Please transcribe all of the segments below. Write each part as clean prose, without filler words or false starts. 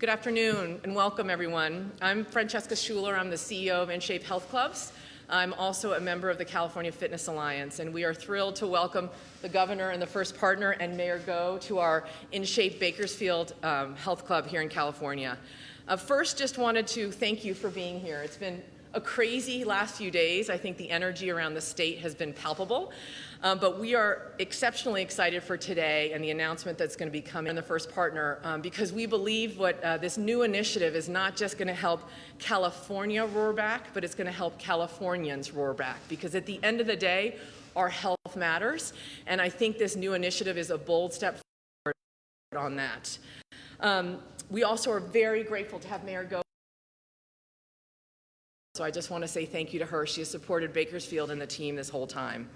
Good afternoon and welcome, everyone. I'm Francesca Schuler. I'm the CEO of InShape Health Clubs. I'm also a member of the California Fitness Alliance, and we are thrilled to welcome the Governor and the First Partner and Mayor Go to our InShape Bakersfield Health Club here in California. First, just wanted to thank you for being here. It's been a crazy last few days. I think the energy around the state has been palpable, but we are exceptionally excited for today and the announcement that's going to be coming in the First Partner, because we believe what this new initiative is not just going to help California roar back, but it's going to help Californians roar back, because at the end of the day, our health matters, and I think this new initiative is a bold step forward on that. We also are very grateful to have Mayor Go. So I just want to say thank you to her. She has supported Bakersfield and the team this whole time.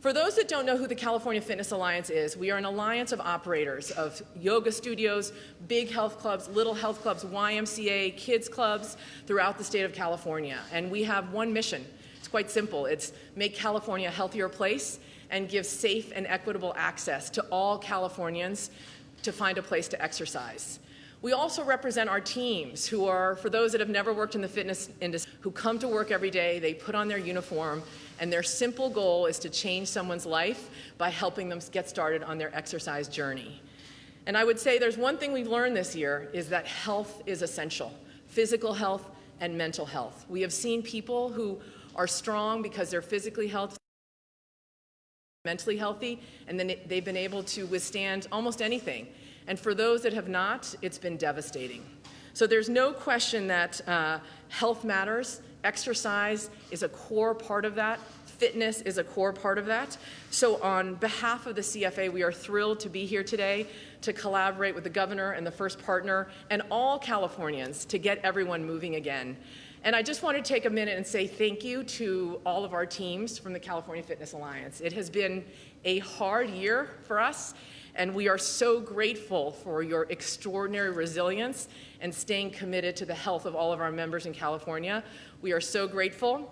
For those that don't know who the California Fitness Alliance is, we are an alliance of operators of yoga studios, big health clubs, little health clubs, YMCA, kids clubs throughout the state of California. And we have one mission. It's quite simple. It's make California a healthier place and give safe and equitable access to all Californians to find a place to exercise. We also represent our teams, who are, for those that have never worked in the fitness industry, who come to work every day, they put on their uniform, and their simple goal is to change someone's life by helping them get started on their exercise journey. And I would say there's one thing we've learned this year, is that health is essential, physical health and mental health. We have seen people who are strong because they're physically healthy, mentally healthy, and then they've been able to withstand almost anything. And for those that have not, it's been devastating. So there's no question that health matters. Exercise is a core part of that. Fitness is a core part of that. So on behalf of the CFA, we are thrilled to be here today to collaborate with the Governor and the First Partner and all Californians to get everyone moving again. And I just want to take a minute and say thank you to all of our teams from the California Fitness Alliance. It has been a hard year for us, and we are so grateful for your extraordinary resilience and staying committed to the health of all of our members in California. We are so grateful.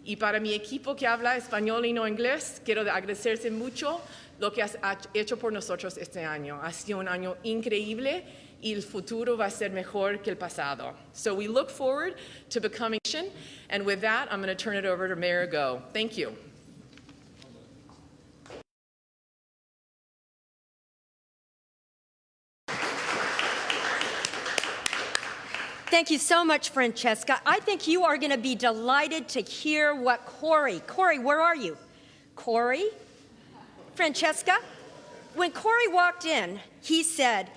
Y para mi equipo que habla español y no inglés, quiero agradecerse mucho lo que has hecho por nosotros este año. Ha sido un año increíble y el futuro va a ser mejor que el pasado. So we look forward to becoming, and with that, I'm going to turn it over to Mayor Go. Thank you. Thank you so much, Francesca. I think you are going to be delighted to hear what Corey, where are you? Corey? Francesca? When Corey walked in, he said,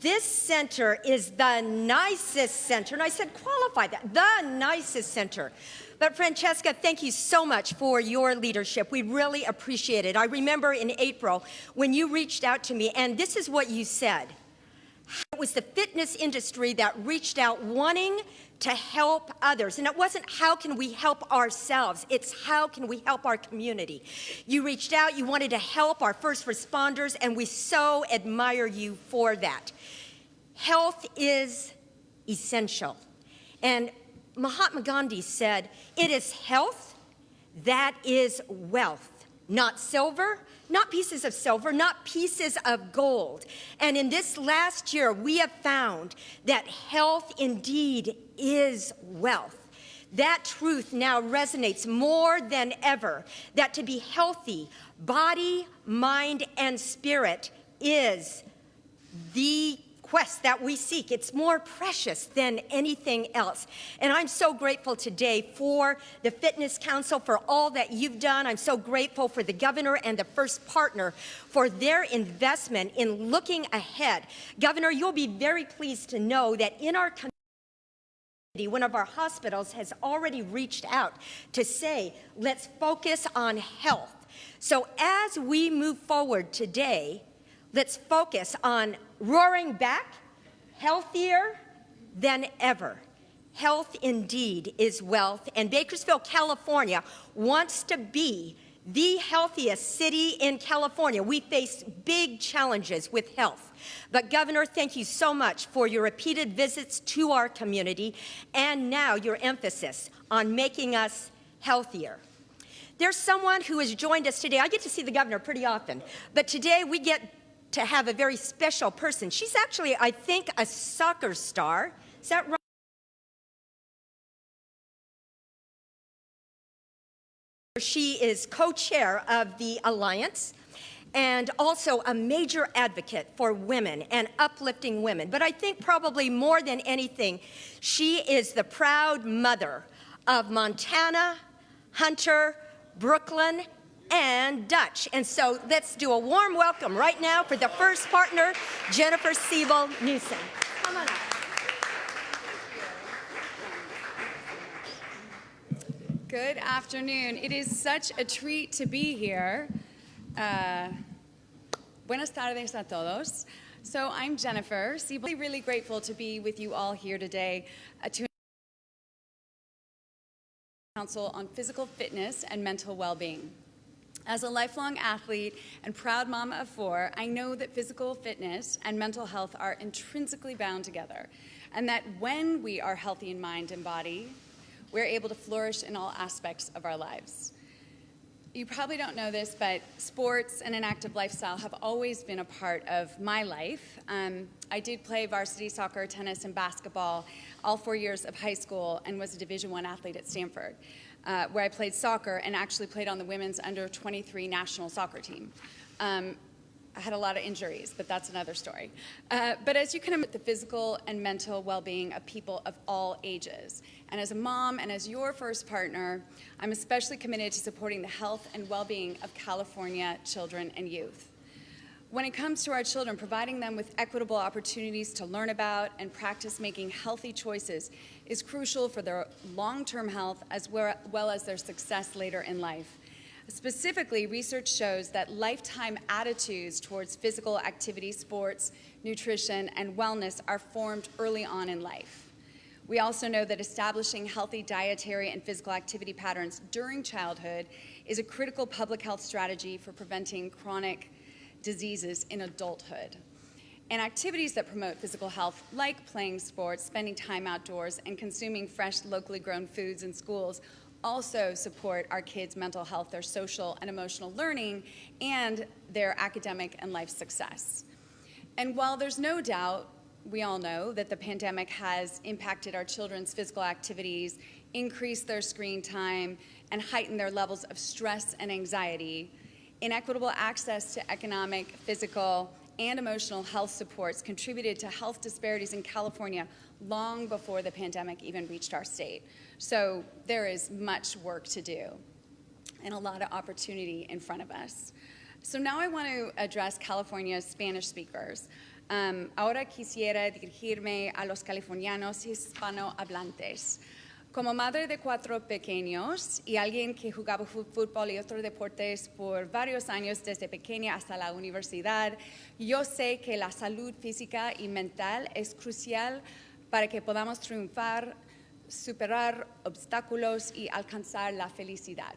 "This center is the nicest center." And I said, qualify that, the nicest center. But Francesca, thank you so much for your leadership. We really appreciate it. I remember in April when you reached out to me, and this is what you said. It was the fitness industry that reached out wanting to help others. And it wasn't how can we help ourselves, it's how can we help our community. You reached out, you wanted to help our first responders, and we so admire you for that. Health is essential. And Mahatma Gandhi said, "It is health that is wealth, not silver, not pieces of silver, not pieces of gold." And in this last year, we have found that health indeed is wealth. That truth now resonates more than ever, that to be healthy, body, mind, and spirit is the quest that we seek. It's more precious than anything else. And I'm so grateful today for the Fitness Council for all that you've done. I'm so grateful for the Governor and the First Partner for their investment in looking ahead. Governor, you'll be very pleased to know that in our community, one of our hospitals has already reached out to say, let's focus on health. So as we move forward today, let's focus on roaring back, healthier than ever. Health indeed is wealth, and Bakersfield, California wants to be the healthiest city in California. We face big challenges with health. But Governor, thank you so much for your repeated visits to our community and now your emphasis on making us healthier. There's someone who has joined us today. I get to see the Governor pretty often, but today we get to have a very special person. She's actually, I think, a soccer star. Is that right? She is co-chair of the Alliance and also a major advocate for women and uplifting women. But I think probably more than anything, she is the proud mother of Montana, Hunter, Brooklyn, and Dutch. And so let's do a warm welcome right now for the first partner, Jennifer Siebel Newsom. Come on up. Good afternoon. It is such a treat to be here. Buenas tardes a todos. So I'm Jennifer Siebel. Really grateful to be with you all here today to Council on Physical Fitness and Mental Well-Being. As a lifelong athlete and proud mama of 4, I know that physical fitness and mental health are intrinsically bound together, and that when we are healthy in mind and body, we're able to flourish in all aspects of our lives. You probably don't know this, but sports and an active lifestyle have always been a part of my life. I did play varsity soccer, tennis, and basketball all 4 years of high school and was a Division I athlete at Stanford, where I played soccer and actually played on the women's under-23 national soccer team. I had a lot of injuries, but that's another story. But as you can imagine, the physical and mental well-being of people of all ages. And as a mom and as your first partner, I'm especially committed to supporting the health and well-being of California children and youth. When it comes to our children, providing them with equitable opportunities to learn about and practice making healthy choices is crucial for their long-term health as well as their success later in life. Specifically, research shows that lifetime attitudes towards physical activity, sports, nutrition, and wellness are formed early on in life. We also know that establishing healthy dietary and physical activity patterns during childhood is a critical public health strategy for preventing chronic diseases in adulthood. And activities that promote physical health, like playing sports, spending time outdoors, and consuming fresh, locally grown foods in schools, also support our kids' mental health, their social and emotional learning, and their academic and life success. And while there's no doubt, we all know that the pandemic has impacted our children's physical activities, increased their screen time, and heightened their levels of stress and anxiety, inequitable access to economic, physical, and emotional health supports contributed to health disparities in California long before the pandemic even reached our state. So there is much work to do and a lot of opportunity in front of us. So now I want to address California's Spanish speakers. Ahora quisiera dirigirme a los californianos hispanohablantes. Como madre de 4 pequeños y alguien que jugaba fútbol y otros deportes por varios años desde pequeña hasta la universidad, yo sé que la salud física y mental es crucial para que podamos triunfar, superar obstáculos y alcanzar la felicidad.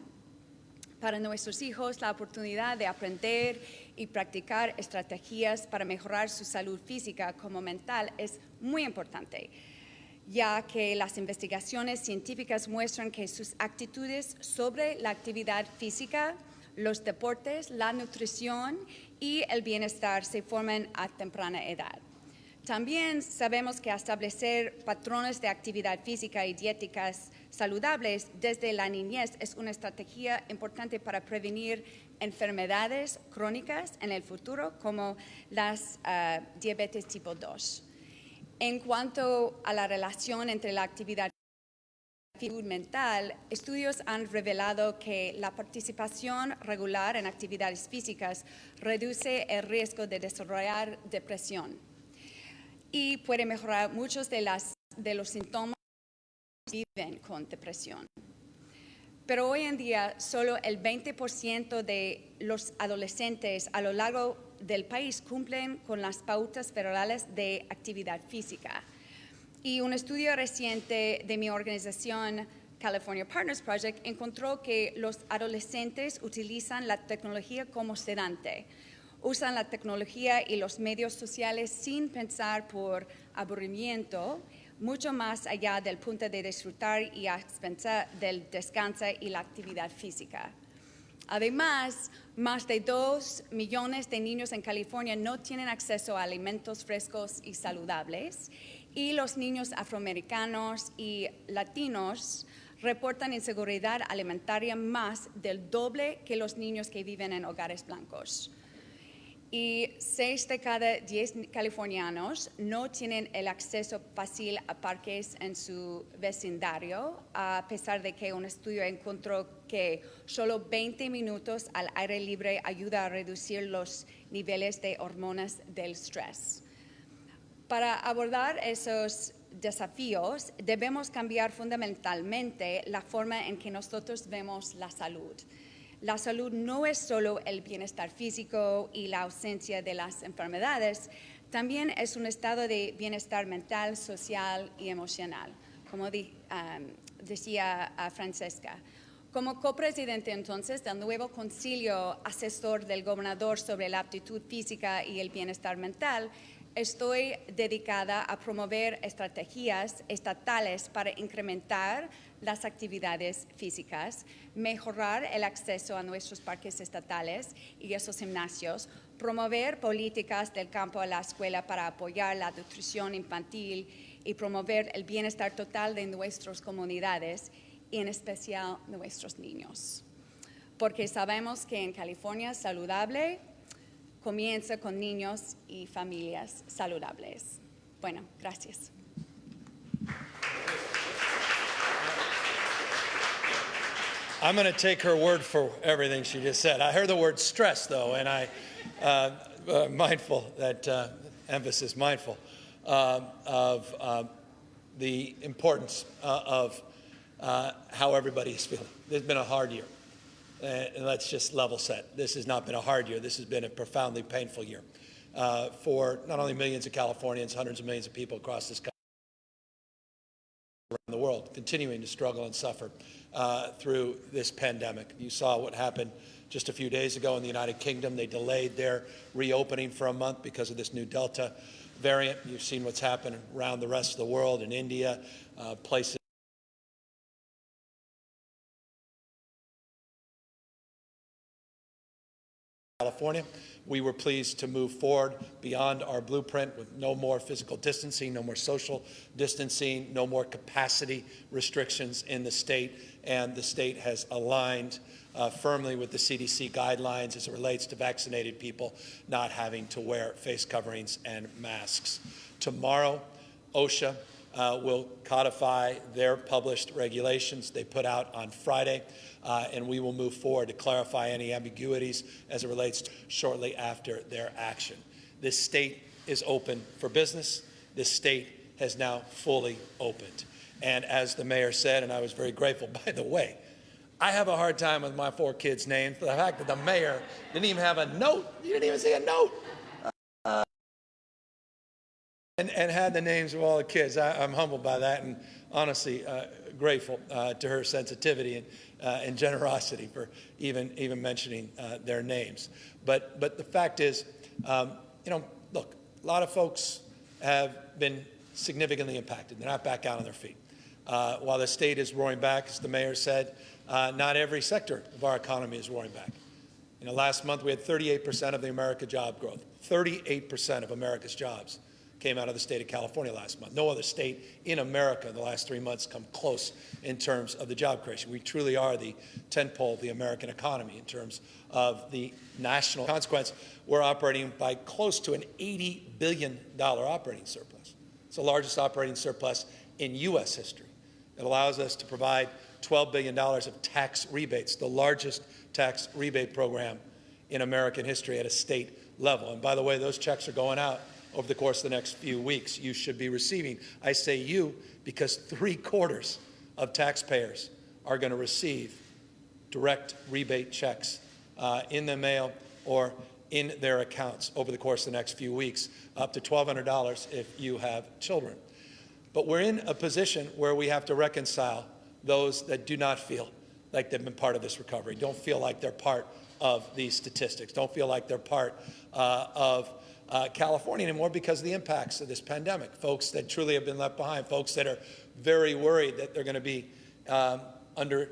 Para nuestros hijos, la oportunidad de aprender y practicar estrategias para mejorar su salud física como mental es muy importante, ya que las investigaciones científicas muestran que sus actitudes sobre la actividad física, los deportes, la nutrición y el bienestar se forman a temprana edad. También sabemos que establecer patrones de actividad física y dietéticas saludables desde la niñez es una estrategia importante para prevenir enfermedades crónicas en el futuro, como las diabetes tipo 2. En cuanto a la relación entre la actividad y la salud mental, estudios han revelado que la participación regular en actividades físicas reduce el riesgo de desarrollar depresión y puede mejorar muchos de los síntomas que viven con depresión. Pero hoy en día, solo el 20% de los adolescentes a lo largo del país cumplen con las pautas federales de actividad física. Y un estudio reciente de mi organización, California Partners Project, encontró que los adolescentes utilizan la tecnología como sedante. Usan la tecnología y los medios sociales sin pensar por aburrimiento, mucho más allá del punto de disfrutar y a expensas del descanso y la actividad física. Además, más de 2 millones de niños en California no tienen acceso a alimentos frescos y saludables, y los niños afroamericanos y latinos reportan inseguridad alimentaria más del doble que los niños que viven en hogares blancos. Y 6 de cada 10 californianos no tienen el acceso fácil a parques en su vecindario, a pesar de que un estudio encontró que solo 20 minutos al aire libre ayuda a reducir los niveles de hormonas del estrés. Para abordar esos desafíos, debemos cambiar fundamentalmente la forma en que nosotros vemos la salud. La salud no es solo el bienestar físico y la ausencia de las enfermedades, también es un estado de bienestar mental, social y emocional, como decía Francesca. Como copresidente entonces del nuevo concilio asesor del gobernador sobre la aptitud física y el bienestar mental, estoy dedicada a promover estrategias estatales para incrementar las actividades físicas, mejorar el acceso a nuestros parques estatales y esos gimnasios, promover políticas del campo a la escuela para apoyar la nutrición infantil y promover el bienestar total de nuestras comunidades y en especial nuestros niños. Porque sabemos que en California saludable comienza con niños y familias saludables. Bueno, gracias. I'm going to take her word for everything she just said. I heard the word stress, though, and mindful, that emphasis, mindful of the importance of how everybody is feeling. There's been a hard year, and let's just level set. This has not been a hard year. This has been a profoundly painful year for not only millions of Californians, hundreds of millions of people across this country, around the world, continuing to struggle and suffer through this pandemic. You saw what happened just a few days ago in the United Kingdom. They delayed their reopening for a month because of this new Delta variant. You've seen what's happened around the rest of the world, in India, places. California. We were pleased to move forward beyond our blueprint with no more physical distancing, no more social distancing, no more capacity restrictions in the state, and the state has aligned firmly with the CDC guidelines as it relates to vaccinated people not having to wear face coverings and masks. Tomorrow, OSHA will codify their published regulations they put out on Friday, and we will move forward to clarify any ambiguities as it relates to shortly after their action. This state is open for business. This state has now fully opened. And as the mayor said, and I was very grateful, by the way, I have a hard time with my 4 kids' names. The fact that the mayor didn't even have a note, you didn't even see a note, and had the names of all the kids. I'm humbled by that, and honestly grateful to her sensitivity and generosity for even mentioning their names. But the fact is, look, a lot of folks have been significantly impacted. They're not back out on their feet. While the state is roaring back, as the mayor said, not every sector of our economy is roaring back. Last month we had 38% of the America job growth. 38% of America's jobs came out of the state of California last month. No other state in America in the last 3 months come close in terms of the job creation. We truly are the tentpole of the American economy in terms of the national consequence. We're operating by close to an $80 billion operating surplus. It's the largest operating surplus in U.S. history. It allows us to provide $12 billion of tax rebates, the largest tax rebate program in American history at a state level. And by the way, those checks are going out over the course of the next few weeks. You should be receiving. I say you because 3/4 of taxpayers are going to receive direct rebate checks in the mail or in their accounts over the course of the next few weeks, up to $1,200 if you have children. But we're in a position where we have to reconcile those that do not feel like they've been part of this recovery, don't feel like they're part of these statistics, don't feel like they're part of California anymore because of the impacts of this pandemic. Folks that truly have been left behind, folks that are very worried that they're going to be under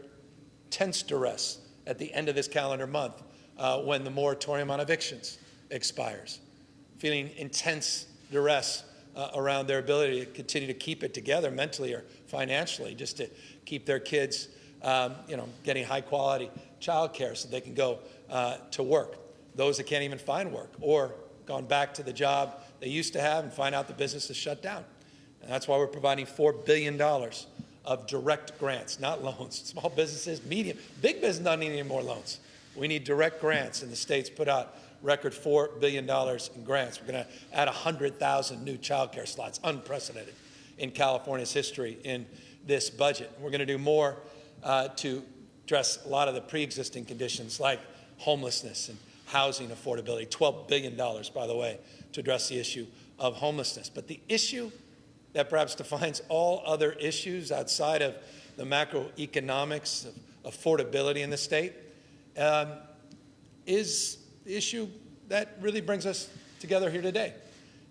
tense duress at the end of this calendar month when the moratorium on evictions expires, feeling intense duress around their ability to continue to keep it together mentally or financially, just to keep their kids, getting high-quality childcare so they can go to work. Those that can't even find work or gone back to the job they used to have and find out the business is shut down. And that's why we're providing $4 billion of direct grants, not loans. Small businesses, medium, big business doesn't need any more loans. We need direct grants, and the state's put out record $4 billion in grants. We're going to add 100,000 new child care slots, unprecedented in California's history in this budget. We're going to do more to address a lot of the pre-existing conditions like homelessness and housing affordability. $12 billion, by the way, to address the issue of homelessness. But the issue that perhaps defines all other issues outside of the macroeconomics of affordability in the state is the issue that really brings us together here today.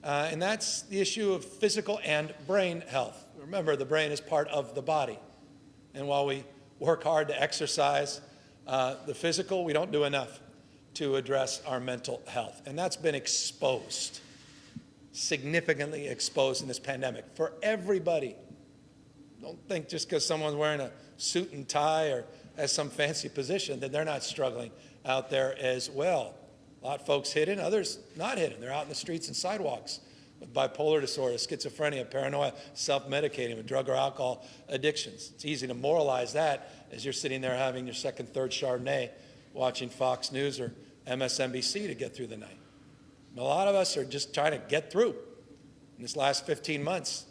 And that's the issue of physical and brain health. Remember, the brain is part of the body. And while we work hard to exercise the physical, we don't do enough to address our mental health. And that's been exposed, significantly exposed in this pandemic for everybody. Don't think just because someone's wearing a suit and tie or has some fancy position that they're not struggling out there as well. A lot of folks hidden, others not hidden. They're out in the streets and sidewalks with bipolar disorder, schizophrenia, paranoia, self-medicating with drug or alcohol addictions. It's easy to moralize that as you're sitting there having your second, third Chardonnay, watching Fox News or MSNBC to get through the night. And a lot of us are just trying to get through. And this last 15 months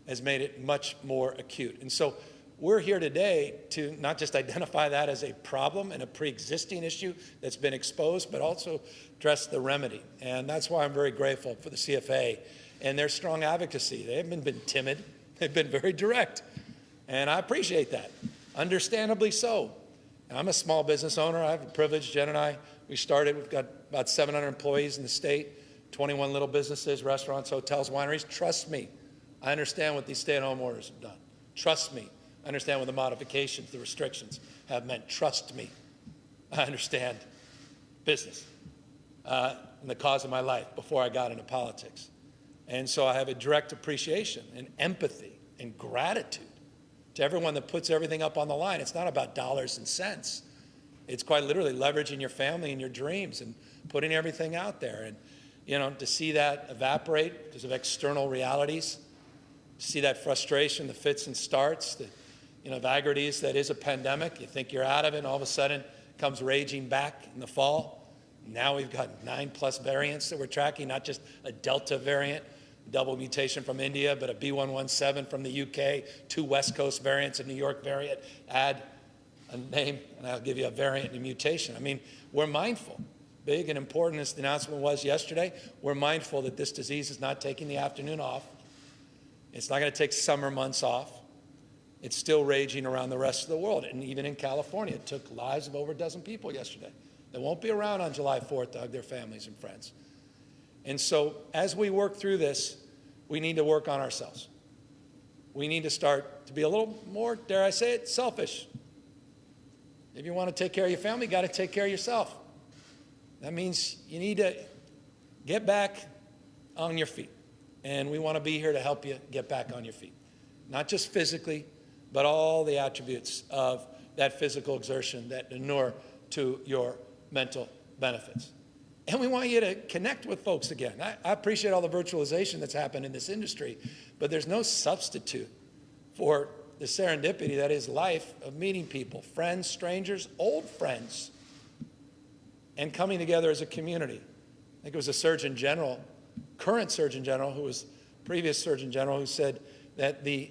has made it much more acute. And so we're here today to not just identify that as a problem and a pre-existing issue that's been exposed, but also address the remedy. And that's why I'm very grateful for the CFA and their strong advocacy. They haven't been timid. They've been very direct. And I appreciate that, understandably so. I'm a small business owner. I have a privilege. Jen and I, we've got about 700 employees in the state, 21 little businesses, restaurants, hotels, wineries. Trust me, I understand what these stay-at-home orders have done. Trust me, I understand what the modifications, the restrictions have meant. Trust me, I understand business and the cause of my life before I got into politics. And so I have a direct appreciation and empathy and gratitude to everyone that puts everything up on the line. It's not about dollars and cents. It's quite literally leveraging your family and your dreams and putting everything out there. And, to see that evaporate because of external realities, to see that frustration, the fits and starts, the vagaries that is a pandemic. You think you're out of it, and all of a sudden it comes raging back in the fall. Now we've got 9+ variants that we're tracking, not just a Delta variant, double mutation from India, but a B117 from the UK, 2 West Coast variants, a New York variant. Add a name, and I'll give you a variant and a mutation. I mean, we're mindful. Big and important as the announcement was yesterday, we're mindful that this disease is not taking the afternoon off. It's not going to take summer months off. It's still raging around the rest of the world, and even in California. It took lives of over a dozen people yesterday. They won't be around on July 4th to hug their families and friends. And so as we work through this, we need to work on ourselves. We need to start to be a little more, dare I say it, selfish. If you want to take care of your family, you got to take care of yourself. That means you need to get back on your feet. And we want to be here to help you get back on your feet. Not just physically, but all the attributes of that physical exertion that inure to your mental benefits. And we want you to connect with folks again. I appreciate all the virtualization that's happened in this industry, but there's no substitute for the serendipity that is life of meeting people, friends, strangers, old friends, and coming together as a community. I think it was a Surgeon General, current Surgeon General, who was previous Surgeon General, who said that the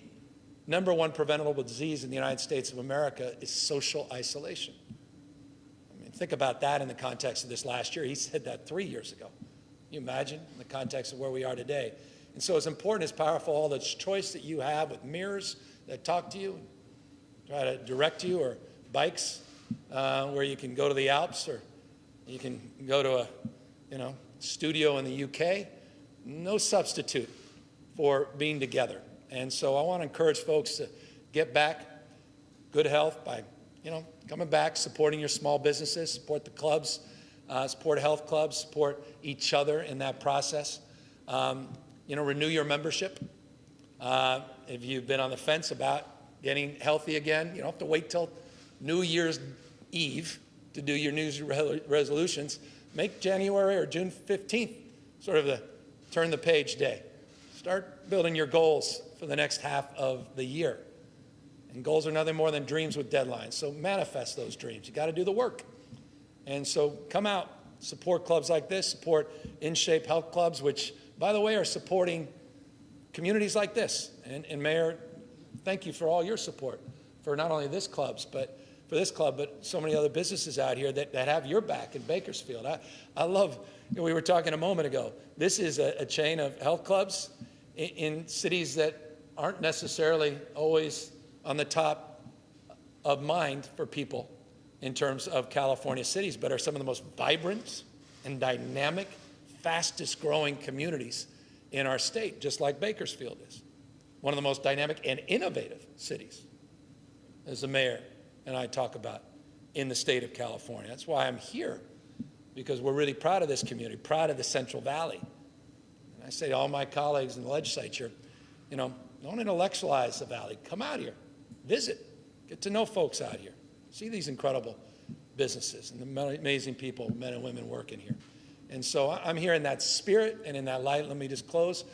#1 preventable disease in the United States of America is social isolation. Think about that in the context of this last year. He said that 3 years ago. Can you imagine in the context of where we are today? And so as important, as powerful, all the choice that you have with mirrors that talk to you, and try to direct you, or bikes where you can go to the Alps, or you can go to a studio in the UK, no substitute for being together. And so I want to encourage folks to get back good health by coming back, supporting your small businesses, support the clubs, support health clubs, support each other in that process. Renew your membership. If you've been on the fence about getting healthy again, you don't have to wait till New Year's Eve to do your New Year's resolutions. Make January or June 15th sort of the turn the page day. Start building your goals for the next half of the year. And goals are nothing more than dreams with deadlines. So manifest those dreams. You got to do the work. And so come out, support clubs like this, support In Shape health clubs, which, by the way, are supporting communities like this. And Mayor, thank you for all your support for not only this club, but so many other businesses out here that have your back in Bakersfield. I love, we were talking a moment ago, this is a chain of health clubs in cities that aren't necessarily always on the top of mind for people in terms of California cities, but are some of the most vibrant and dynamic, fastest growing communities in our state, just like Bakersfield is. One of the most dynamic and innovative cities, as the mayor and I talk about, in the state of California. That's why I'm here, because we're really proud of this community, proud of the Central Valley. And I say to all my colleagues in the legislature, don't intellectualize the valley. Come out here, visit, get to know folks out here, see these incredible businesses and the amazing people, men and women working here. And so I'm here in that spirit and in that light. Let me just close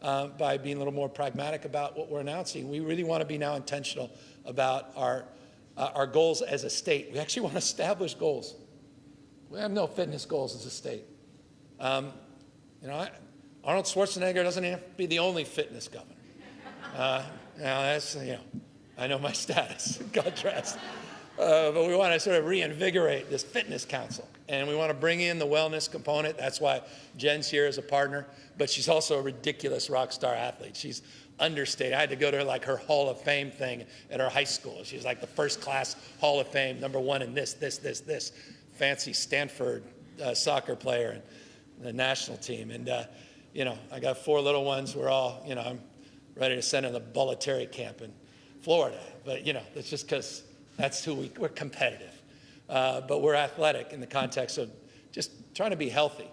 by being a little more pragmatic about what we're announcing. We really want to be now intentional about our goals as a state. We actually want to establish goals. We have no fitness goals as a state. Arnold Schwarzenegger doesn't have to be the only fitness governor. I know my status, God rest. But we want to sort of reinvigorate this fitness council. And we want to bring in the wellness component. That's why Jen's here as a partner. But she's also a ridiculous rock star athlete. She's understated. I had to go to her Hall of Fame thing at her high school. She's like the first class Hall of Fame, #1 in this. Fancy Stanford soccer player and the national team. And, I got 4 little ones. We're all, I'm ready to send in the military camp in Florida. But, that's just because that's who we're competitive. But we're athletic in the context of just trying to be healthy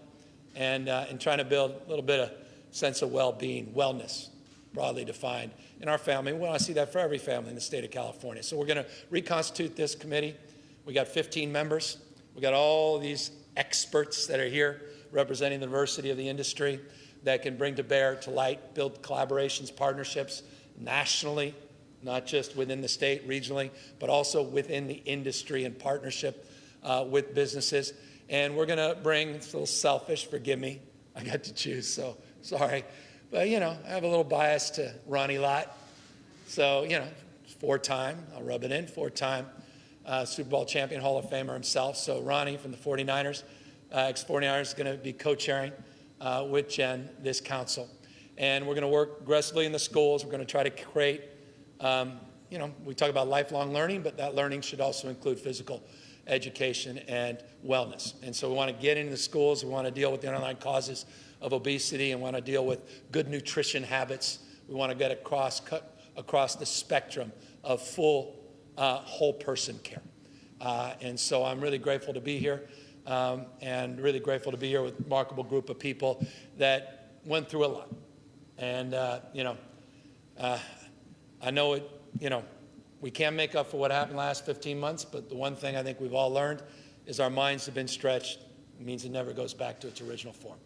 and trying to build a little bit of sense of well-being, wellness, broadly defined in our family. We want to see that for every family in the state of California. So we're going to reconstitute this committee. We got 15 members. We got all these experts that are here representing the diversity of the industry that can bring to bear, to light, build collaborations, partnerships nationally, not just within the state, regionally, but also within the industry and partnership with businesses. And we're going to bring, it's a little selfish, forgive me, I got to choose, so sorry. But, I have a little bias to Ronnie Lott. So, 4-time, I'll rub it in, 4-time Super Bowl champion, Hall of Famer himself. So Ronnie from the 49ers, ex-49ers, is going to be co-chairing with Jen this council. And we're going to work aggressively in the schools. We're going to try to create we talk about lifelong learning, but that learning should also include physical education and wellness. And so we want to get into the schools. We want to deal with the underlying causes of obesity and want to deal with good nutrition habits. We want to get cut across the spectrum of full whole person care. And so I'm really grateful to be here and really grateful to be here with a remarkable group of people that went through a lot. And, I know we can't make up for what happened the last 15 months, but the one thing I think we've all learned is our minds have been stretched. It means it never goes back to its original form.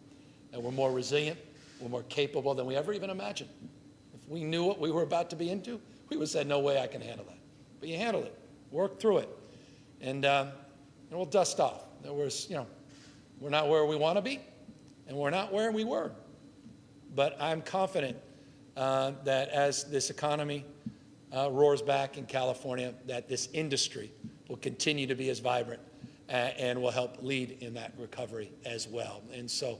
And we're more resilient, we're more capable than we ever even imagined. If we knew what we were about to be into, we would have said, no way I can handle that. But you handle it, work through it, and we'll dust off. We're not where we want to be, and we're not where we were. But I'm confident that as this economy roars back in California, that this industry will continue to be as vibrant and will help lead in that recovery as well. And so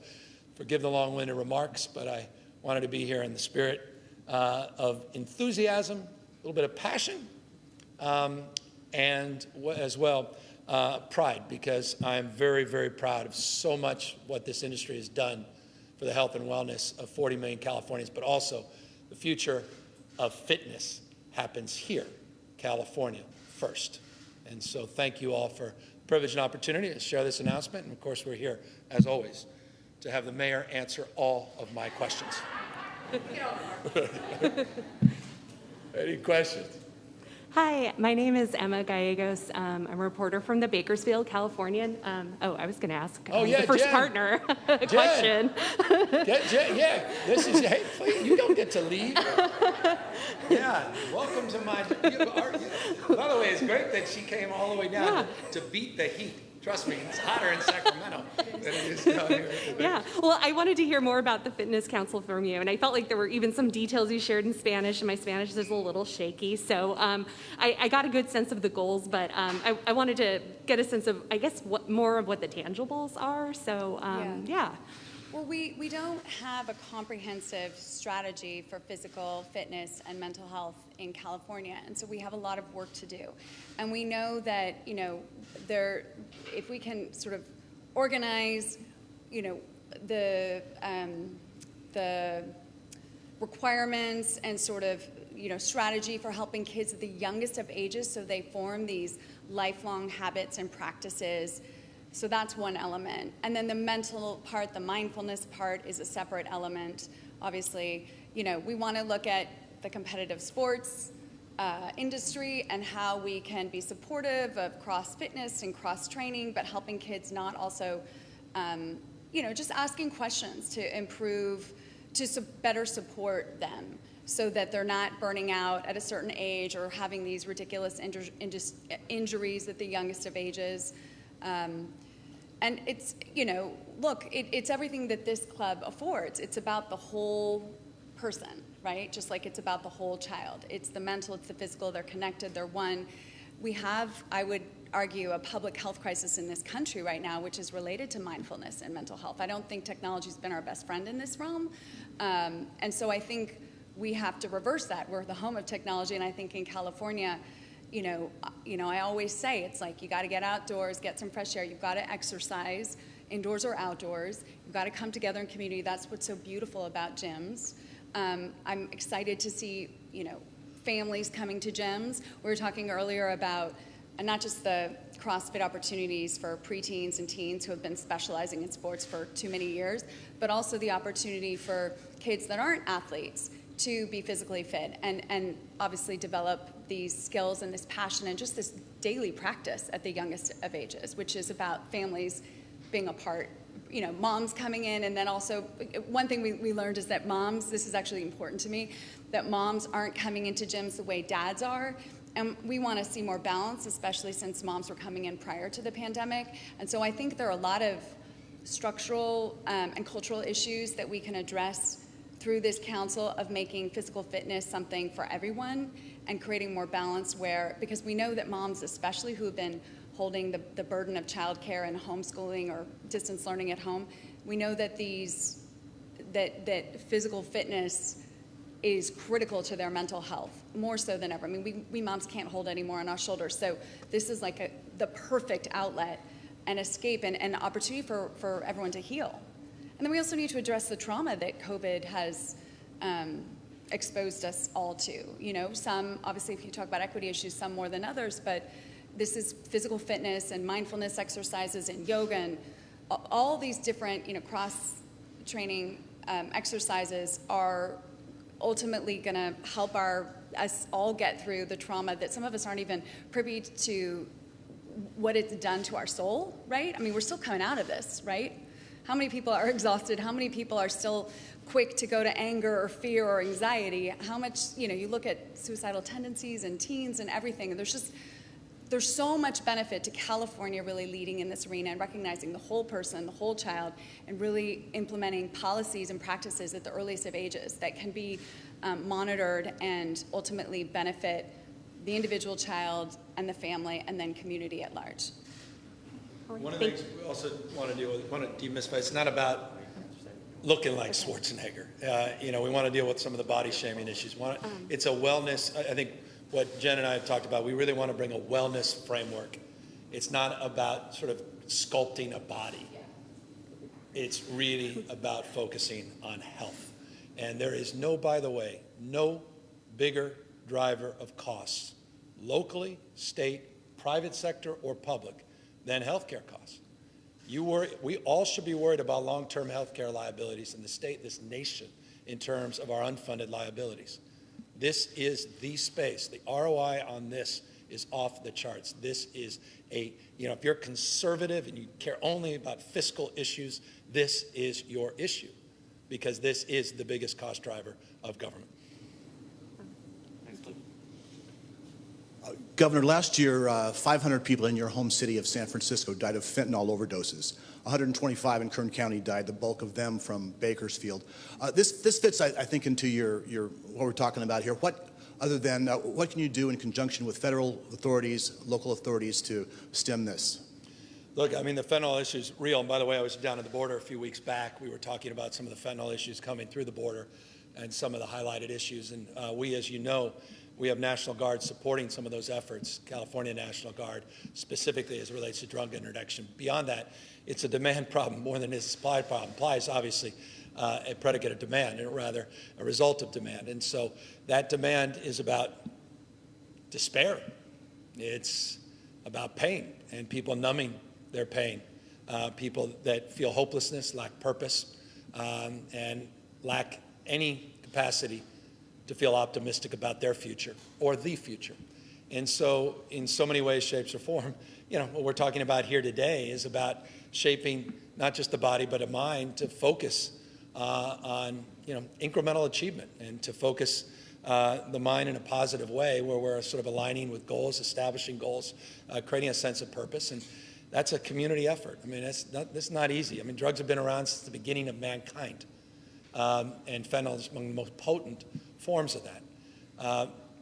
forgive the long-winded remarks, but I wanted to be here in the spirit of enthusiasm, a little bit of passion, and as well pride, because I'm very, very proud of so much what this industry has done for the health and wellness of 40 million Californians, but also the future of fitness happens here, California first. And so thank you all for the privilege and opportunity to share this announcement. And of course, we're here, as always, to have the mayor answer all of my questions. Any questions? Hi, my name is Emma Gallegos. I'm a reporter from the Bakersfield, California. I was going to ask Yeah, the first Jen. partner a question. Jen, yeah, this is, hey, please, you don't get to leave. Yeah, welcome to my, by the way, it's great that she came all the way down to beat the heat. Trust me, it's hotter in Sacramento than it is down here. Yeah, well, I wanted to hear more about the Fitness Council from you, and I felt like there were even some details you shared in Spanish, and my Spanish is a little shaky, so I got a good sense of the goals, but I wanted to get a sense of, I guess, more of what the tangibles are, so yeah. Well, we don't have a comprehensive strategy for physical fitness and mental health in California, and so we have a lot of work to do. And we know that, if we can sort of organize, the requirements and sort of, strategy for helping kids at the youngest of ages so they form these lifelong habits and practices. So that's one element. And then the mental part, the mindfulness part is a separate element. Obviously, we want to look at the competitive sports industry and how we can be supportive of cross-fitness and cross-training, but helping kids not also, just asking questions to improve, to better support them so that they're not burning out at a certain age or having these ridiculous injuries at the youngest of ages. And it's, look, it's everything that this club affords. It's about the whole person, right? Just like it's about the whole child. It's the mental, it's the physical, they're connected, they're one. We have, I would argue, a public health crisis in this country right now, which is related to mindfulness and mental health. I don't think technology's been our best friend in this realm. And so I think we have to reverse that. We're the home of technology, and I think in California, I always say it's like you got to get outdoors, get some fresh air. You've got to exercise, indoors or outdoors. You've got to come together in community. That's what's so beautiful about gyms. I'm excited to see, families coming to gyms. We were talking earlier about not just the CrossFit opportunities for preteens and teens who have been specializing in sports for too many years, but also the opportunity for kids that aren't athletes to be physically fit and obviously develop these skills and this passion and just this daily practice at the youngest of ages, which is about families being a part, moms coming in. And then also one thing we learned is that moms, this is actually important to me, that moms aren't coming into gyms the way dads are. And we want to see more balance, especially since moms were coming in prior to the pandemic. And so I think there are a lot of structural and cultural issues that we can address through this council of making physical fitness something for everyone and creating more balance because we know that moms, especially who have been holding the burden of childcare and homeschooling or distance learning at home, we know that that physical fitness is critical to their mental health, more so than ever. I mean, we moms can't hold any more on our shoulders, so this is like the perfect outlet and escape and opportunity for everyone to heal. And then we also need to address the trauma that COVID has exposed us all to. Some, obviously, if you talk about equity issues, some more than others, but this is physical fitness and mindfulness exercises and yoga and all these different, cross-training exercises are ultimately going to help us all get through the trauma that some of us aren't even privy to what it's done to our soul, right? I mean, we're still coming out of this, right? How many people are exhausted? How many people are still quick to go to anger or fear or anxiety? How much, you look at suicidal tendencies in teens and everything, and there's so much benefit to California really leading in this arena and recognizing the whole person, the whole child, and really implementing policies and practices at the earliest of ages that can be monitored and ultimately benefit the individual child and the family and then community at large. One of the things we also want to deal with, want to demystify, it's not about looking like Schwarzenegger. We want to deal with some of the body shaming issues. It's a wellness, I think what Jen and I have talked about, we really want to bring a wellness framework. It's not about sort of sculpting a body. It's really about focusing on health. And there is by the way, no bigger driver of costs, locally, state, private sector or public, than healthcare costs. We all should be worried about long-term healthcare liabilities in the state, this nation, in terms of our unfunded liabilities. This is the space. The ROI on this is off the charts. This is if you're conservative and you care only about fiscal issues, this is your issue, because this is the biggest cost driver of government. Governor, last year, 500 people in your home city of San Francisco died of fentanyl overdoses. 125 in Kern County died, the bulk of them from Bakersfield. This fits, I think, into your what we're talking about here. What can you do in conjunction with federal authorities, local authorities to stem this? Look, I mean, the fentanyl issue is real. And by the way, I was down at the border a few weeks back. We were talking about some of the fentanyl issues coming through the border and some of the highlighted issues. And we, as you know, we have National Guard supporting some of those efforts, California National Guard, specifically as it relates to drug interdiction. Beyond that, it's a demand problem more than it's a supply problem. Supply is obviously a predicate of demand, and rather a result of demand. And so that demand is about despair. It's about pain and people numbing their pain, people that feel hopelessness, lack purpose, and lack any capacity to feel optimistic about their future or the future. And so in so many ways, shapes, or form, what we're talking about here today is about shaping not just the body but a mind to focus on incremental achievement, and to focus the mind in a positive way where we're sort of aligning with goals, establishing goals, creating a sense of purpose. And that's a community effort. I mean, that's not easy. I mean, drugs have been around since the beginning of mankind. And fentanyl is among the most potent forms of that.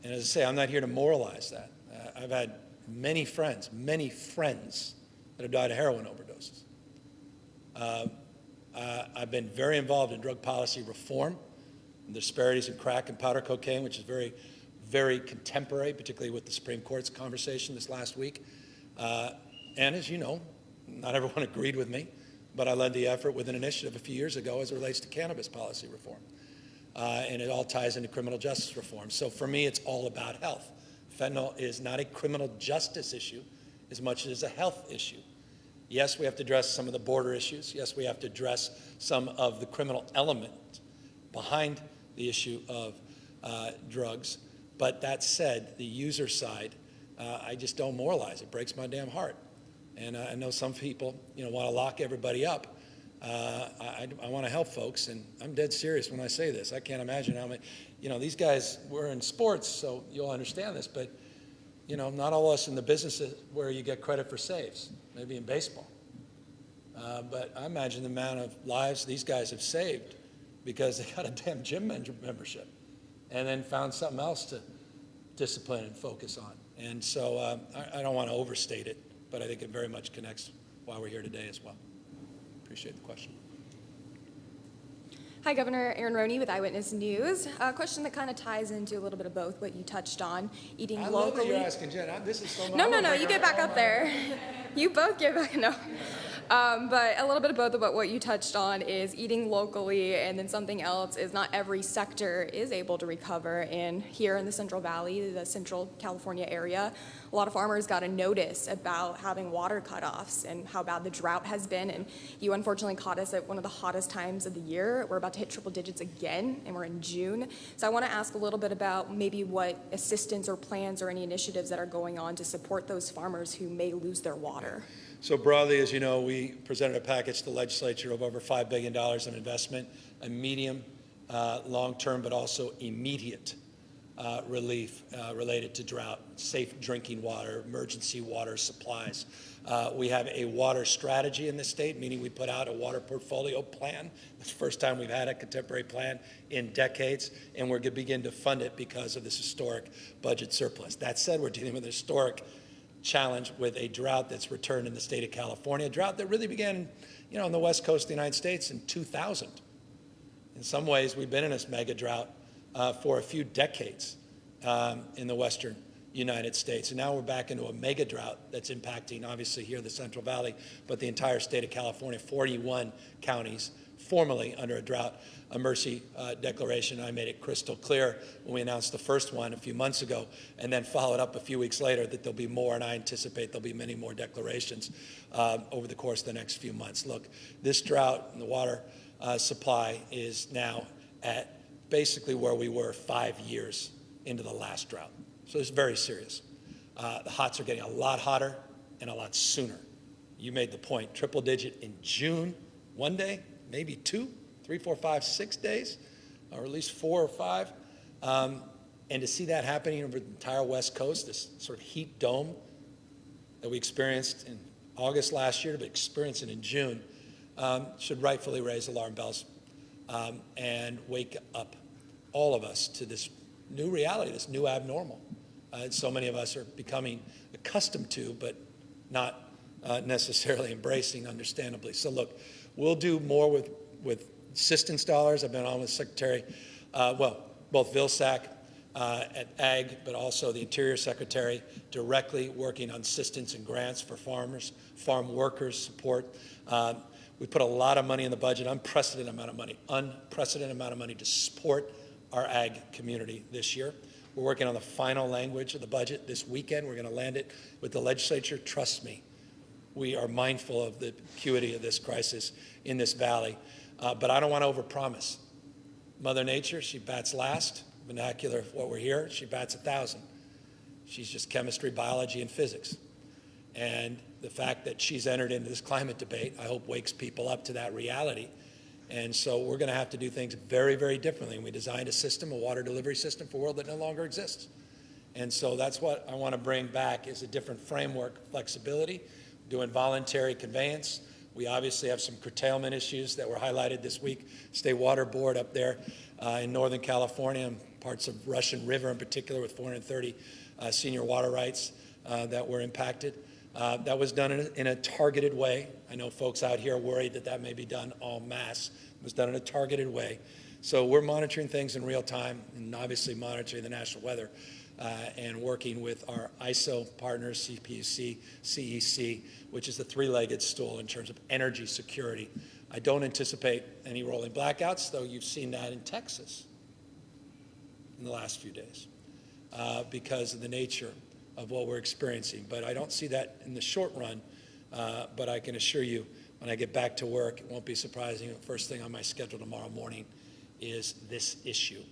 And as I say, I'm not here to moralize that. I've had many friends that have died of heroin overdoses. I've been very involved in drug policy reform, and the disparities in crack and powder cocaine, which is very, very contemporary, particularly with the Supreme Court's conversation this last week. And as you know, not everyone agreed with me, but I led the effort with an initiative a few years ago as it relates to cannabis policy reform. And it all ties into criminal justice reform. So for me, it's all about health. Fentanyl is not a criminal justice issue as much as a health issue. Yes, we have to address some of the border issues. Yes, we have to address some of the criminal element behind the issue of drugs. But that said, the user side, I just don't moralize. It breaks my damn heart. And I know some people, want to lock everybody up. I want to help folks, and I'm dead serious when I say this. I can't imagine how many, these guys were in sports, so you'll understand this, but, not all of us in the businesses where you get credit for saves, maybe in baseball. But I imagine the amount of lives these guys have saved because they got a damn gym membership and then found something else to discipline and focus on. And so I don't want to overstate it, but I think it very much connects why we're here today as well. Appreciate the question. Hi, Governor. Erin Roney with Eyewitness News. A question that kind of ties into a little bit of both what you touched on, eating I locally. love that you're asking, Jen. This is so much. No, you get back up there. You both get back, no. But a little bit of both of what you touched on is eating locally, and then something else is not every sector is able to recover. And here in the Central Valley, the Central California area, a lot of farmers got a notice about having water cutoffs and how bad the drought has been. And you unfortunately caught us at one of the hottest times of the year. We're about to hit triple digits again, and we're in June. So I want to ask a little bit about maybe what assistance or plans or any initiatives that are going on to support those farmers who may lose their water. So broadly, as you know, we presented a package to the legislature of over $5 billion in investment, a medium, long-term, but also immediate relief related to drought, safe drinking water, emergency water supplies. We have a water strategy in the state, meaning we put out a water portfolio plan. It's the first time we've had a contemporary plan in decades, and we're going to begin to fund it because of this historic budget surplus. That said, we're dealing with a historic challenge with a drought that's returned in the state of California, a drought that really began, on the west coast of the United States in 2000. In some ways, we've been in this mega drought for a few decades in the western United States. And now we're back into a mega drought that's impacting, obviously, here the Central Valley, but the entire state of California, 41 counties formally under a drought emergency declaration. I made it crystal clear when we announced the first one a few months ago, and then followed up a few weeks later that there'll be more, and I anticipate there'll be many more declarations over the course of the next few months. Look, this drought and the water supply is now at basically where we were 5 years into the last drought. So it's very serious. The hots are getting a lot hotter and a lot sooner. You made the point, triple digit in June, one day, maybe 2, 3, 4, 5, 6 days, or at least 4 or 5. And to see that happening over the entire West Coast, this sort of heat dome that we experienced in August last year, but experiencing in June, should rightfully raise alarm bells and wake up all of us to this new reality, this new abnormal. So many of us are becoming accustomed to, but not necessarily embracing, understandably. So look, we'll do more with assistance dollars. I've been on with Secretary, both Vilsack at Ag, but also the Interior Secretary, directly working on assistance and grants for farmers, farm workers support. We put a lot of money in the budget, unprecedented amount of money to support our ag community this year. We're working on the final language of the budget this weekend. We're going to land it with the legislature. Trust me, we are mindful of the acuity of this crisis in this valley, but I don't want to overpromise. Mother Nature, she bats last. Vernacular of what we're here, she bats 1,000. She's just chemistry, biology, and physics. And the fact that she's entered into this climate debate, I hope wakes people up to that reality. And so we're going to have to do things very, very differently. And we designed a system, a water delivery system for a world that no longer exists. And so that's what I want to bring back is a different framework, flexibility, doing voluntary conveyance. We obviously have some curtailment issues that were highlighted this week. State Water Board up there in Northern California and parts of Russian River in particular with 430 senior water rights that were impacted. That was done in a targeted way. I know folks out here are worried that that may be done en masse. It was done in a targeted way. So we're monitoring things in real time and obviously monitoring the national weather and working with our ISO partners, CPUC, CEC, which is the three-legged stool in terms of energy security. I don't anticipate any rolling blackouts, though you've seen that in Texas in the last few days because of the nature of what we're experiencing. But I don't see that in the short run, but I can assure you when I get back to work, it won't be surprising. The first thing on my schedule tomorrow morning is this issue,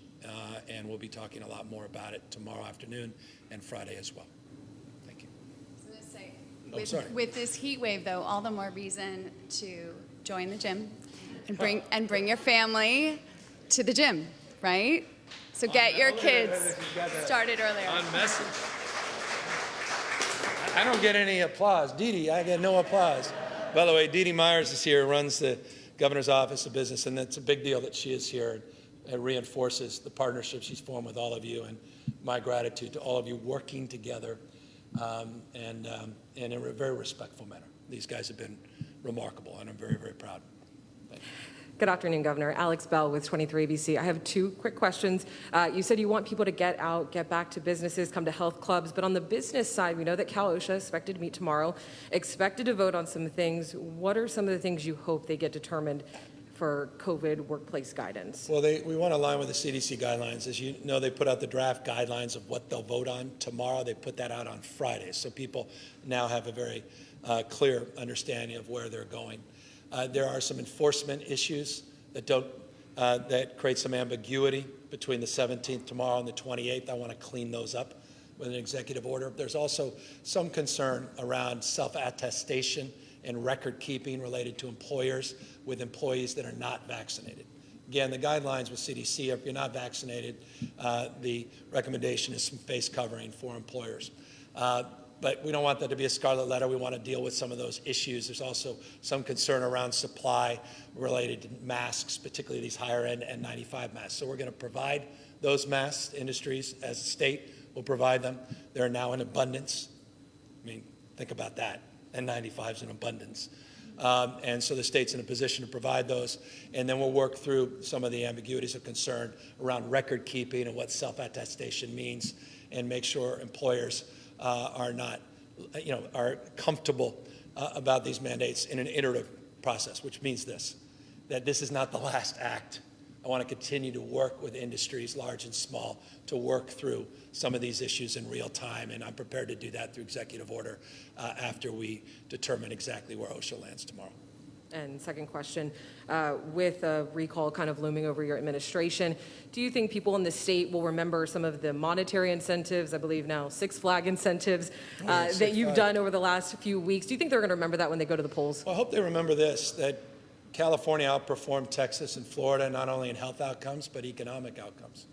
and we'll be talking a lot more about it tomorrow afternoon and Friday as well. Thank you. I was going to say, with this heat wave, though, all the more reason to join the gym and bring your family to the gym, right? So get your kids started earlier. On message. I don't get any applause. Dee Dee, I get no applause. By the way, Dee Dee Myers is here, runs the Governor's Office of Business, and it's a big deal that she is here. It reinforces the partnership she's formed with all of you, and my gratitude to all of you working together and in a very respectful manner. These guys have been remarkable, and I'm very, very proud. Thank you. Good afternoon, Governor. Alex Bell with 23 ABC. I have two quick questions. You said you want people to get out, get back to businesses, come to health clubs. But on the business side, we know that Cal OSHA is expected to meet tomorrow, expected to vote on some things. What are some of the things you hope they get determined for COVID workplace guidance? Well, we want to align with the CDC guidelines. As you know, they put out the draft guidelines of what they'll vote on tomorrow. They put that out on Friday. So people now have a very clear understanding of where they're going. There are some enforcement issues that create some ambiguity between the 17th tomorrow and the 28th. I want to clean those up with an executive order. There's also some concern around self-attestation and record keeping related to employers with employees that are not vaccinated. Again, the guidelines with CDC, if you're not vaccinated, the recommendation is some face covering for employers. But we don't want that to be a scarlet letter. We want to deal with some of those issues. There's also some concern around supply related to masks, particularly these higher-end N95 masks. So we're going to provide those masks. Industries, as a state, will provide them. They're now in abundance. I mean, think about that. N95s in abundance. And so the state's in a position to provide those. And then we'll work through some of the ambiguities of concern around record keeping and what self-attestation means and make sure employers are not, are comfortable about these mandates in an iterative process, which means this, that this is not the last act. I want to continue to work with industries, large and small, to work through some of these issues in real time, and I'm prepared to do that through executive order after we determine exactly where OSHA lands tomorrow. And second question, with a recall kind of looming over your administration, do you think people in the state will remember some of the monetary incentives, I believe now Six Flag incentives, that you've done over the last few weeks? Do you think they're going to remember that when they go to the polls? Well, I hope they remember this, that California outperformed Texas and Florida not only in health outcomes, but economic outcomes.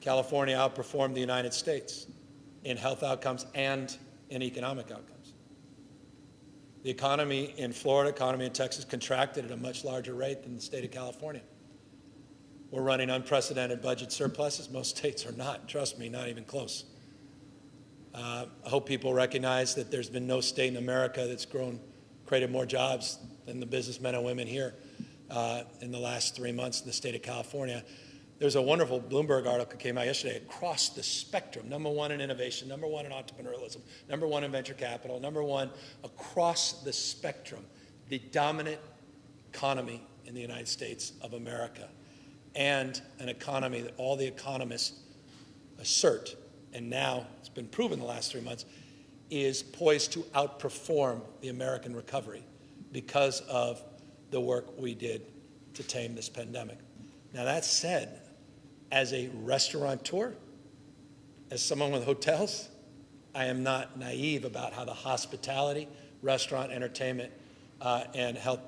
California outperformed the United States in health outcomes and in economic outcomes. The economy in Florida, economy in Texas contracted at a much larger rate than the state of California. We're running unprecedented budget surpluses. Most states are not, trust me, not even close. I hope people recognize that there's been no state in America that's created more jobs than the businessmen and women here in the last 3 months in the state of California. There's a wonderful Bloomberg article came out yesterday across the spectrum, #1 in innovation, #1 in entrepreneurialism, #1 in venture capital, #1 across the spectrum, the dominant economy in the United States of America, and an economy that all the economists assert, and now it's been proven the last 3 months, is poised to outperform the American recovery because of the work we did to tame this pandemic. Now, that said, as a restaurateur, as someone with hotels, I am not naive about how the hospitality, restaurant, entertainment, and health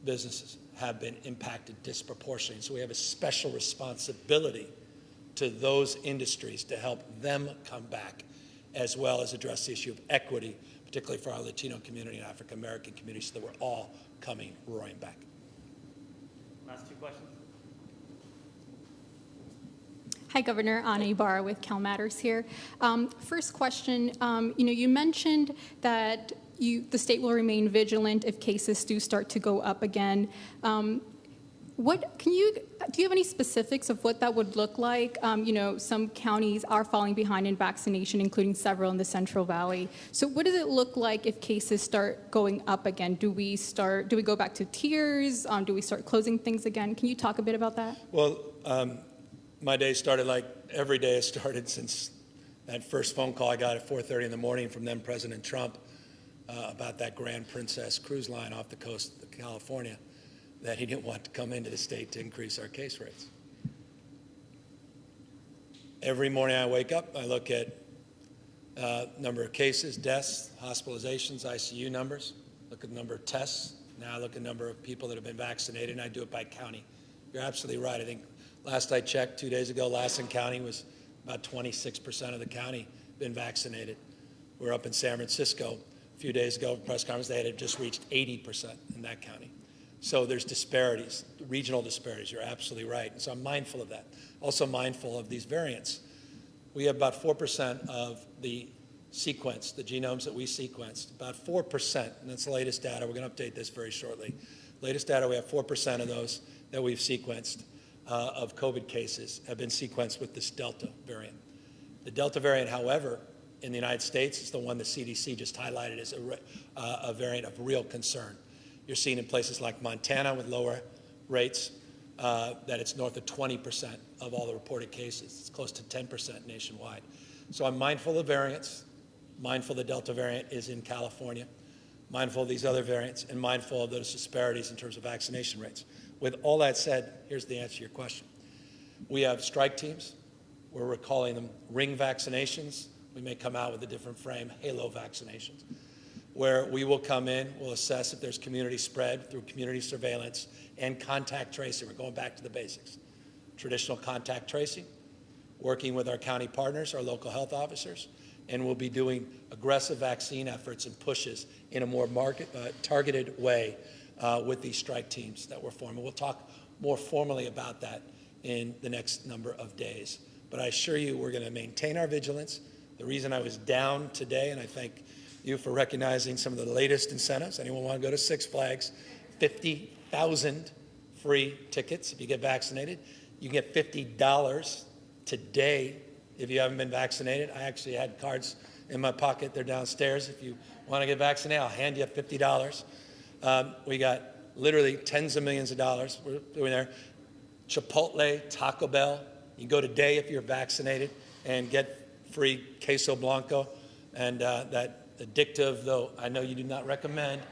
businesses have been impacted disproportionately. So we have a special responsibility to those industries to help them come back, as well as address the issue of equity, particularly for our Latino community and African American community, so that we're all coming roaring back. Last 2 questions. Hi, Governor. Ana Ibarra with Cal Matters here. First question, you mentioned that the state will remain vigilant if cases do start to go up again. Do you have any specifics of what that would look like? Some counties are falling behind in vaccination, including several in the Central Valley. So what does it look like if cases start going up again? Do we go back to tiers? Do we start closing things again? Can you talk a bit about that? Well, my day started like every day has started since that first phone call I got at 4:30 in the morning from then President Trump about that Grand Princess cruise line off the coast of California, that he didn't want to come into the state to increase our case rates. Every morning I wake up, I look at number of cases, deaths, hospitalizations, ICU numbers, look at the number of tests. Now I look at the number of people that have been vaccinated, and I do it by county. You're absolutely right. I think last I checked 2 days ago, Lassen County was about 26% of the county been vaccinated. We're up in San Francisco a few days ago, press conference, they had just reached 80% in that county. So there's disparities, regional disparities. You're absolutely right. And so I'm mindful of that. Also mindful of these variants. We have about 4% of the sequence, the genomes that we sequenced, about 4%, and that's the latest data. We're going to update this very shortly. Latest data, we have 4% of those that we've sequenced of COVID cases have been sequenced with this Delta variant. The Delta variant, however, in the United States is the one the CDC just highlighted as a variant of real concern. You're seeing in places like Montana with lower rates that it's north of 20% of all the reported cases. It's close to 10% nationwide. So I'm mindful of variants, mindful the Delta variant is in California, mindful of these other variants, and mindful of those disparities in terms of vaccination rates. With all that said, here's the answer to your question. We have strike teams, where we're calling them ring vaccinations. We may come out with a different frame, halo vaccinations, where we will come in, we'll assess if there's community spread through community surveillance and contact tracing. We're going back to the basics. Traditional contact tracing, working with our county partners, our local health officers, and we'll be doing aggressive vaccine efforts and pushes in a more targeted way with these strike teams that we're forming. We'll talk more formally about that in the next number of days. But I assure you we're going to maintain our vigilance. The reason I was down today, and I thank you for recognizing some of the latest incentives. Anyone want to go to Six Flags? 50,000 free tickets if you get vaccinated. You get $50 today if you haven't been vaccinated. I actually had cards in my pocket. They're downstairs. If you want to get vaccinated, I'll hand you $50. We got literally tens of millions of dollars we're doing there. Chipotle, Taco Bell. You can go today if you're vaccinated and get free queso blanco. And that addictive, though I know you do not recommend,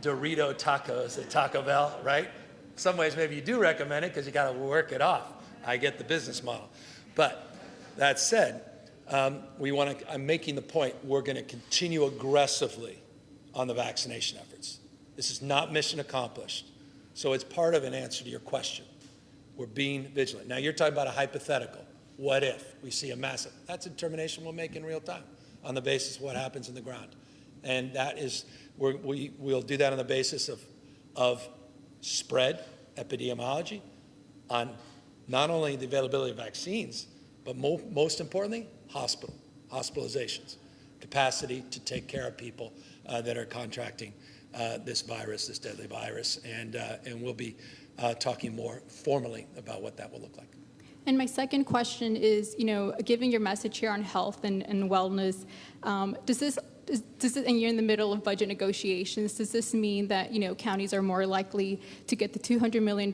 Dorito tacos at Taco Bell, right? In some ways, maybe you do recommend it because you got to work it off. I get the business model. But that said, I'm making the point we're going to continue aggressively on the vaccination efforts. This is not mission accomplished. So it's part of an answer to your question. We're being vigilant. Now, you're talking about a hypothetical. What if we see a massive? That's a determination we'll make in real time on the basis of what happens in the ground. And that is, we'll do that on the basis of spread, epidemiology, on not only the availability of vaccines, but most importantly, hospitalizations, capacity to take care of people that are contracting this virus, this deadly virus. And we'll be talking more formally about what that will look like. And my second question is, given your message here on health and wellness, does this, and you're in the middle of budget negotiations, does this mean that, counties are more likely to get the $200 million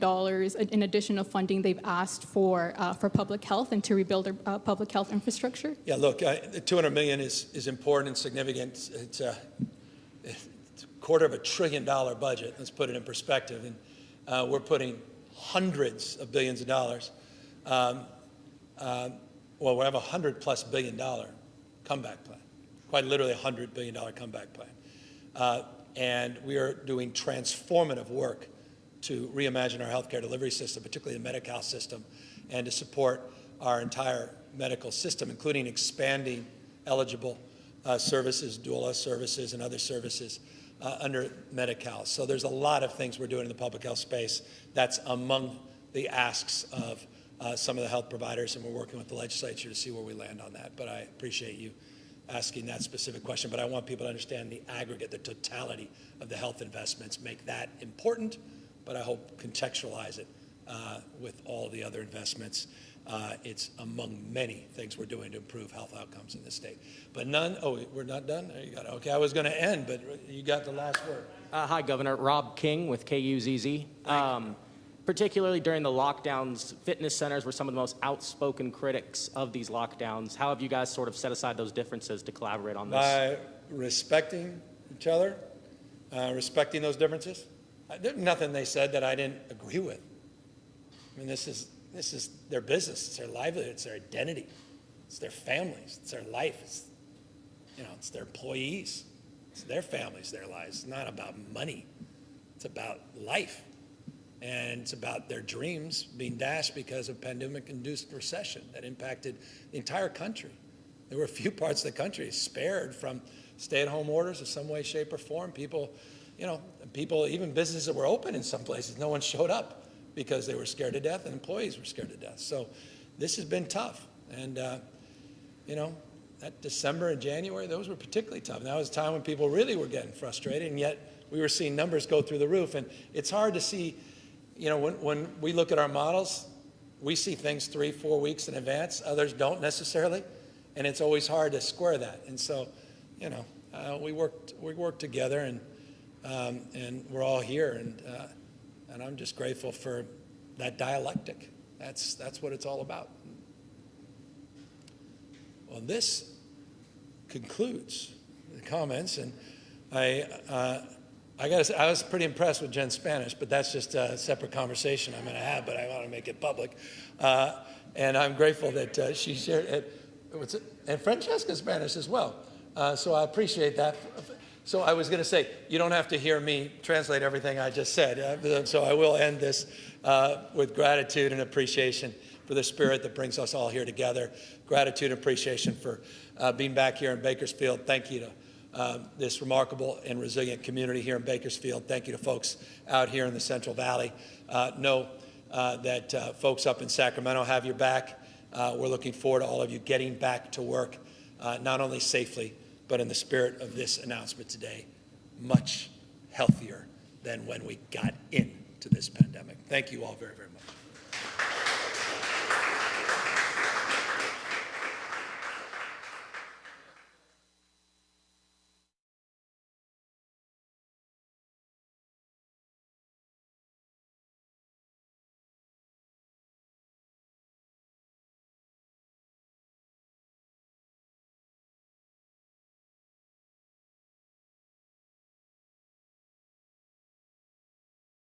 in additional funding they've asked for public health and to rebuild their public health infrastructure? Yeah, look, the $200 million is important and significant. It's a $250 billion budget. Let's put it in perspective. And we're putting hundreds of billions of dollars. We have a $100+ billion comeback plan, quite literally a $100 billion comeback plan. And we are doing transformative work to reimagine our healthcare delivery system, particularly the Medi-Cal system, and to support our entire medical system, including expanding eligible services, dual services, and other services under Medi-Cal. So there's a lot of things we're doing in the public health space. That's among the asks of some of the health providers, and we're working with the legislature to see where we land on that. But I appreciate you asking that specific question. But I want people to understand the aggregate, the totality of the health investments, make that important, but I hope contextualize it with all the other investments. It's among many things we're doing to improve health outcomes in this state. But we're not done? There you got it. Okay, I was going to end, but you got the last word. Hi, Governor. Rob King with KUZZ. Particularly during the lockdowns, fitness centers were some of the most outspoken critics of these lockdowns. How have you guys sort of set aside those differences to collaborate on this? By respecting each other, respecting those differences. There's nothing they said that I didn't agree with. I mean, this is their business, it's their livelihood, it's their identity, it's their families, it's their life, it's their employees, it's their families, their lives. It's not about money, it's about life. And it's about their dreams being dashed because of pandemic-induced recession that impacted the entire country. There were a few parts of the country spared from stay-at-home orders of some way, shape, or form. People, even businesses that were open in some places, no one showed up because they were scared to death and employees were scared to death. So this has been tough. And, that December and January, those were particularly tough. And that was a time when people really were getting frustrated, and yet we were seeing numbers go through the roof. And it's hard to see. When we look at our models, we see things 3-4 weeks in advance. Others don't necessarily, and it's always hard to square that. And so, we worked together, and we're all here, and I'm just grateful for that dialectic. That's what it's all about. Well, this concludes the comments, and I got to say, I was pretty impressed with Jen's Spanish, but that's just a separate conversation I'm going to have, but I want to make it public. And I'm grateful that she shared it. And Francesca's Spanish as well. So I appreciate that. So I was going to say, you don't have to hear me translate everything I just said. So I will end this with gratitude and appreciation for the spirit that brings us all here together. Gratitude and appreciation for being back here in Bakersfield. Thank you to this remarkable and resilient community here in Bakersfield. Thank you to folks out here in the Central Valley. Know that folks up in Sacramento have your back. We're looking forward to all of you getting back to work, not only safely, but in the spirit of this announcement today, much healthier than when we got into this pandemic. Thank you all very, very much.